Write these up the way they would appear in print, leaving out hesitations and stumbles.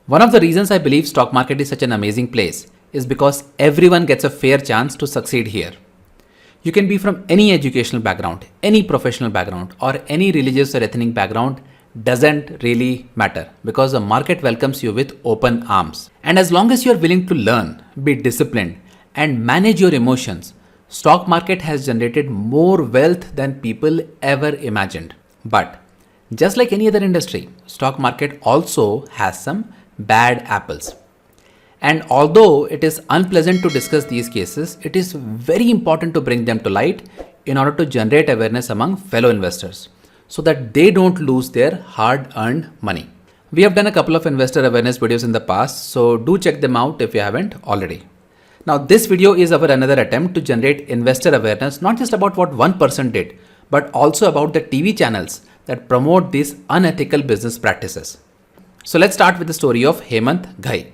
One of the reasons I believe stock market is such an amazing place is because everyone gets a fair chance to succeed here. You can be from any educational background, any professional background, or any religious or ethnic background, doesn't really matter because the market welcomes you with open arms. And as long as you are willing to learn, be disciplined, and manage your emotions, stock market has generated more wealth than people ever imagined. But just like any other industry, stock market also has some bad apples. And although it is unpleasant to discuss these cases, it is very important to bring them to light in order to generate awareness among fellow investors so that they don't lose their hard earned money. We have done a couple of investor awareness videos in the past, so do check them out if you haven't already. Now, this video is our another attempt to generate investor awareness, not just about what one person did, but also about the TV channels that promote these unethical business practices. So let's start with the story of Hemant Ghai.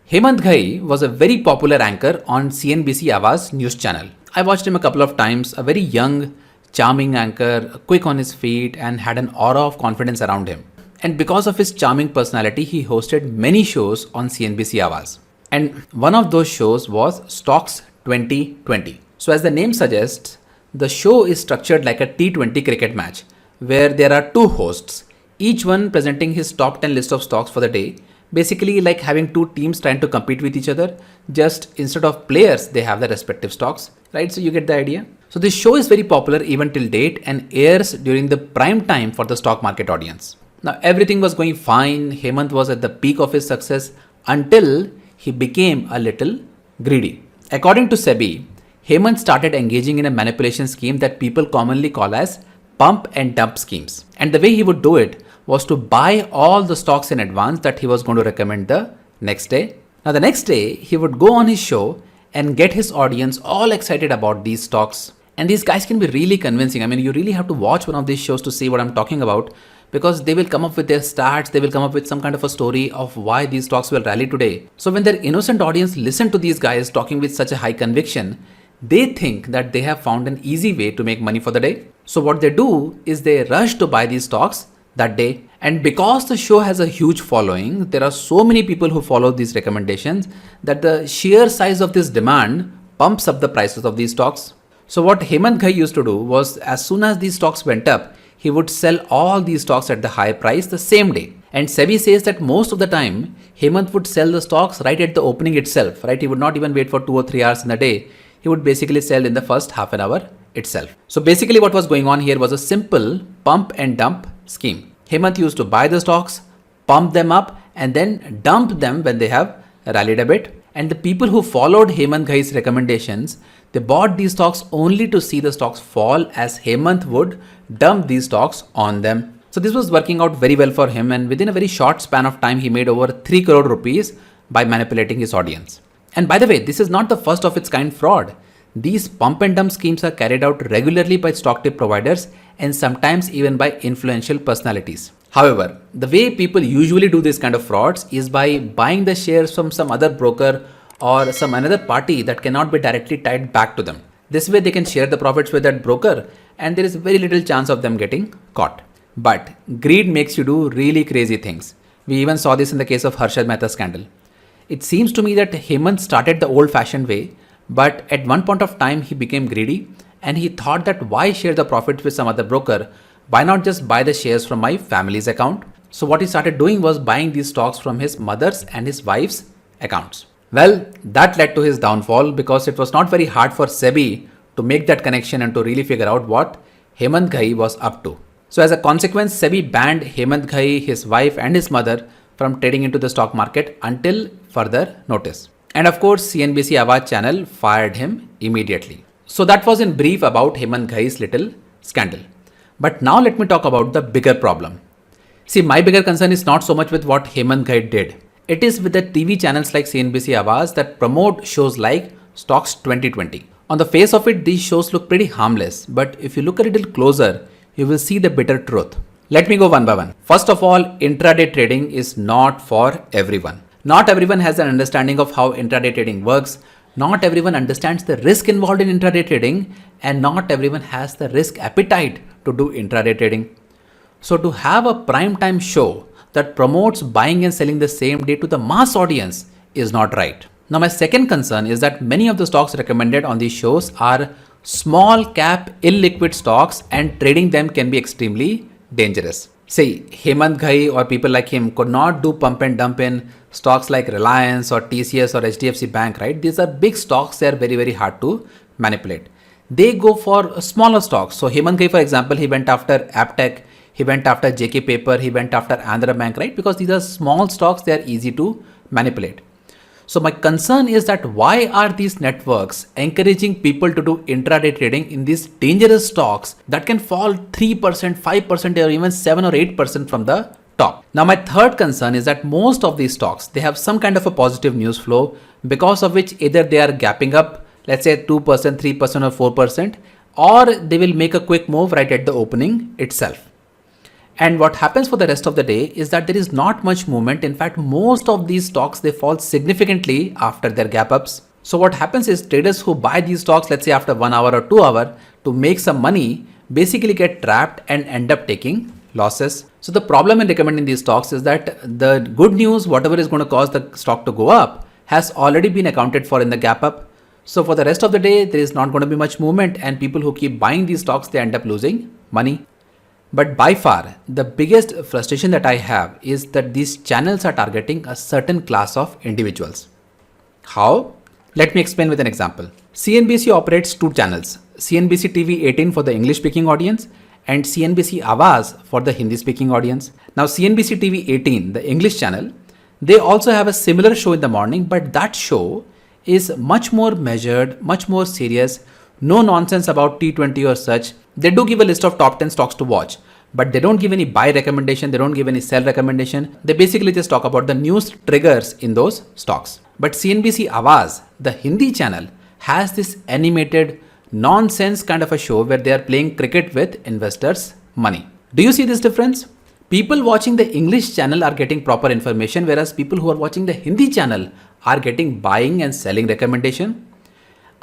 Hemant Ghai was a very popular anchor on CNBC Awaaz news channel. I watched him a couple of times, a very young, charming anchor, quick on his feet, and had an aura of confidence around him. And because of his charming personality, he hosted many shows on CNBC Awaaz. And one of those shows was Stocks 2020. So as the name suggests, the show is structured like a T20 cricket match where there are two hosts, each one presenting his top 10 list of stocks for the day. Basically like having two teams trying to compete with each other, just instead of players, they have their respective stocks, right? So you get the idea. So this show is very popular even till date and airs during the prime time for the stock market audience. Now everything was going fine. Hemant was at the peak of his success until he became a little greedy. According to SEBI, Hemant started engaging in a manipulation scheme that people commonly call as pump and dump schemes. And the way he would do it was to buy all the stocks in advance that he was going to recommend the next day. Now the next day, he would go on his show and get his audience all excited about these stocks. And these guys can be really convincing. I mean, you really have to watch one of these shows to see what I'm talking about, because they will come up with their stats, they will come up with some kind of a story of why these stocks will rally today. So when their innocent audience listen to these guys talking with such a high conviction, they think that they have found an easy way to make money for the day. So what they do is they rush to buy these stocks that day. And because the show has a huge following, there are so many people who follow these recommendations that the sheer size of this demand pumps up the prices of these stocks. So what Hemant Ghai used to do was, as soon as these stocks went up, he would sell all these stocks at the high price the same day. And SEBI says that most of the time, Hemant would sell the stocks right at the opening itself, right? He would not even wait for 2 or 3 hours in a day. He would basically sell in the first half an hour itself. So basically what was going on here was a simple pump and dump scheme. Hemant used to buy the stocks, pump them up, and then dump them when they have rallied a bit. And the people who followed Hemant Ghai's recommendations, they bought these stocks only to see the stocks fall as Hemant would dump these stocks on them. So this was working out very well for him, and within a very short span of time, he made over 3 crore rupees by manipulating his audience. And by the way, this is not the first of its kind fraud. These pump and dump schemes are carried out regularly by stock tip providers and sometimes even by influential personalities. However, the way people usually do this kind of frauds is by buying the shares from some other broker or some another party that cannot be directly tied back to them. This way they can share the profits with that broker and there is very little chance of them getting caught. But greed makes you do really crazy things. We even saw this in the case of Harshad Mehta scandal. It seems to me that Hemant started the old-fashioned way, but at one point of time he became greedy and he thought that why share the profits with some other broker? Why not just buy the shares from my family's account? So what he started doing was buying these stocks from his mother's and his wife's accounts. Well, that led to his downfall because it was not very hard for SEBI to make that connection and to really figure out what Hemant Ghai was up to. So as a consequence, SEBI banned Hemant Ghai, his wife and his mother from trading into the stock market until further notice. And of course, CNBC Awaaz channel fired him immediately. So that was in brief about Hemant Ghai's little scandal. But now let me talk about the bigger problem. See, my bigger concern is not so much with what Hemant Ghai did. It is with the TV channels like CNBC Awaaz that promote shows like Stocks 2020. On the face of it, these shows look pretty harmless. But if you look a little closer, you will see the bitter truth. Let me go one by one. First of all, intraday trading is not for everyone. Not everyone has an understanding of how intraday trading works. Not everyone understands the risk involved in intraday trading, and not everyone has the risk appetite to do intraday trading. So to have a prime time show that promotes buying and selling the same day to the mass audience is not right. Now, my second concern is that many of the stocks recommended on these shows are small cap illiquid stocks and trading them can be extremely dangerous. Say, Hemant Ghai or people like him could not do pump and dump in stocks like Reliance or TCS or HDFC Bank, right? These are big stocks, they are very, very hard to manipulate. They go for smaller stocks. So Hemant Ghai, for example, he went after Aptech, he went after JK Paper, he went after Andhra Bank, right? Because these are small stocks, they are easy to manipulate. So my concern is that why are these networks encouraging people to do intraday trading in these dangerous stocks that can fall 3%, 5% or even 7 or 8% from the top. Now my third concern is that most of these stocks, they have some kind of a positive news flow because of which either they are gapping up, let's say 2%, 3% or 4%, or they will make a quick move right at the opening itself. And what happens for the rest of the day is that there is not much movement. In fact, most of these stocks, they fall significantly after their gap ups. So what happens is traders who buy these stocks, let's say after 1 hour or 2 hours to make some money, basically get trapped and end up taking losses. So the problem in recommending these stocks is that the good news, whatever is going to cause the stock to go up, has already been accounted for in the gap up. So for the rest of the day, there is not going to be much movement and people who keep buying these stocks, they end up losing money. But by far, the biggest frustration that I have is that these channels are targeting a certain class of individuals. How? Let me explain with an example. CNBC operates two channels, CNBC TV 18 for the English speaking audience and CNBC Awaz for the Hindi speaking audience. Now CNBC TV 18, the English channel, they also have a similar show in the morning, but that show is much more measured, much more serious, no nonsense about T20 or such. They do give a list of top 10 stocks to watch, but they don't give any buy recommendation, they don't give any sell recommendation. They basically just talk about the news triggers in those stocks. But CNBC Awaz, the Hindi channel, has this animated nonsense kind of a show where they are playing cricket with investors' money. Do you see this difference? People watching the English channel are getting proper information, whereas people who are watching the Hindi channel are getting buying and selling recommendation.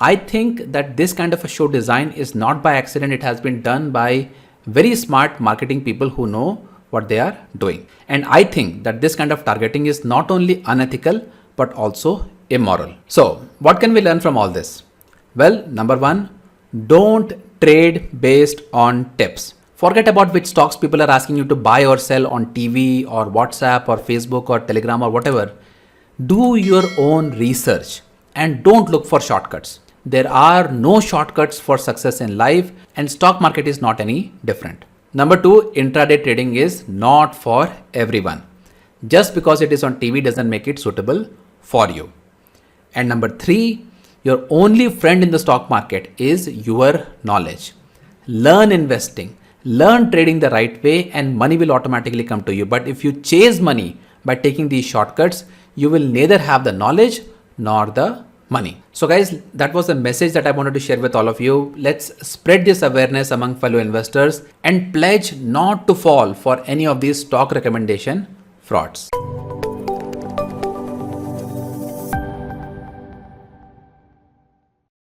I think that this kind of a show design is not by accident. It has been done by very smart marketing people who know what they are doing. And I think that this kind of targeting is not only unethical, but also immoral. So what can we learn from all this? Well, number one, don't trade based on tips. Forget about which stocks people are asking you to buy or sell on TV or WhatsApp or Facebook or Telegram or whatever. Do your own research and don't look for shortcuts. There are no shortcuts for success in life and stock market is not any different. Number two, intraday trading is not for everyone. Just because it is on TV doesn't make it suitable for you. And number three, your only friend in the stock market is your knowledge. Learn investing, learn trading the right way and money will automatically come to you. But if you chase money by taking these shortcuts, you will neither have the knowledge nor the money. So guys, that was the message that I wanted to share with all of you. Let's spread this awareness among fellow investors and pledge not to fall for any of these stock recommendation frauds.